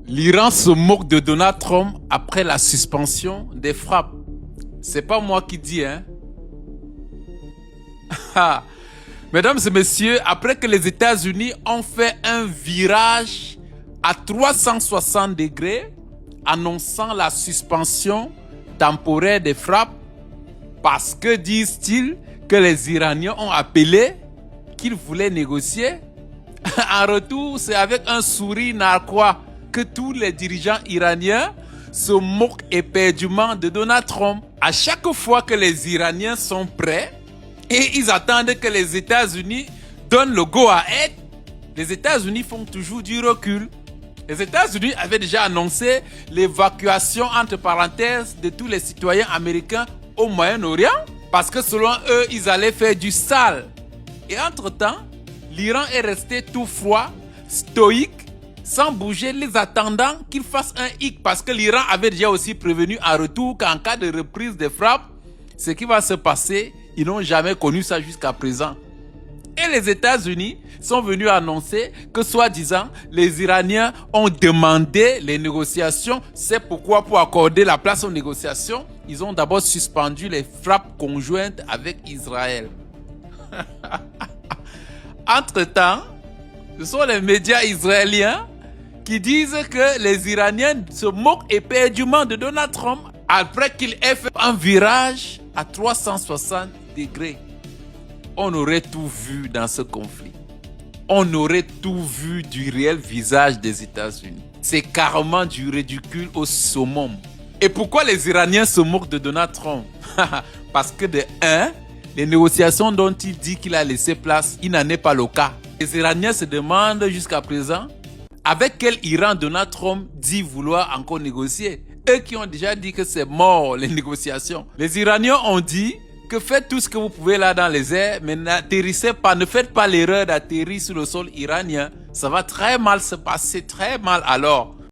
L'Iran se moque de Donald Trump après la suspension des frappes. C'est pas moi qui dis, hein. Mesdames et messieurs, après que les États-Unis ont fait un virage à 360 degrés, annonçant la suspension temporaire des frappes, parce que disent-ils que les Iraniens ont appelé qu'ils voulaient négocier. En retour, c'est avec un sourire narquois que tous les dirigeants iraniens se moquent éperdument de Donald Trump. À chaque fois que les Iraniens sont prêts et ils attendent que les États-Unis donnent le go-ahead, les États-Unis font toujours du recul. Les États-Unis avaient déjà annoncé l'évacuation entre parenthèses de tous les citoyens américains au Moyen-Orient parce que selon eux, ils allaient faire du sale. Et entre-temps, l'Iran est resté tout froid, stoïque, sans bouger, les attendant qu'ils fassent un hic parce que l'Iran avait déjà aussi prévenu en retour qu'en cas de reprise des frappes, ce qui va se passer, ils n'ont jamais connu ça jusqu'à présent. Et les États-Unis sont venus annoncer que, soi-disant, les Iraniens ont demandé les négociations. C'est pourquoi, pour accorder la place aux négociations, ils ont d'abord suspendu les frappes conjointes avec Israël. Entre-temps, ce sont les médias israéliens qui disent que les Iraniens se moquent éperdument de Donald Trump après qu'il ait fait un virage à 360 degrés. On aurait tout vu dans ce conflit. On aurait tout vu du réel visage des États-Unis. C'est carrément du ridicule au summum. Et pourquoi les Iraniens se moquent de Donald Trump? Parce que de un, les négociations dont il dit qu'il a laissé place, il n'en est pas le cas. Les Iraniens se demandent jusqu'à présent avec quel Iran Donald Trump dit vouloir encore négocier. Eux qui ont déjà dit que c'est mort les négociations. Les Iraniens ont dit que faites tout ce que vous pouvez là dans les airs, mais n'atterrissez pas, ne faites pas l'erreur d'atterrir sur le sol iranien. Ça va très mal se passer, très mal alors.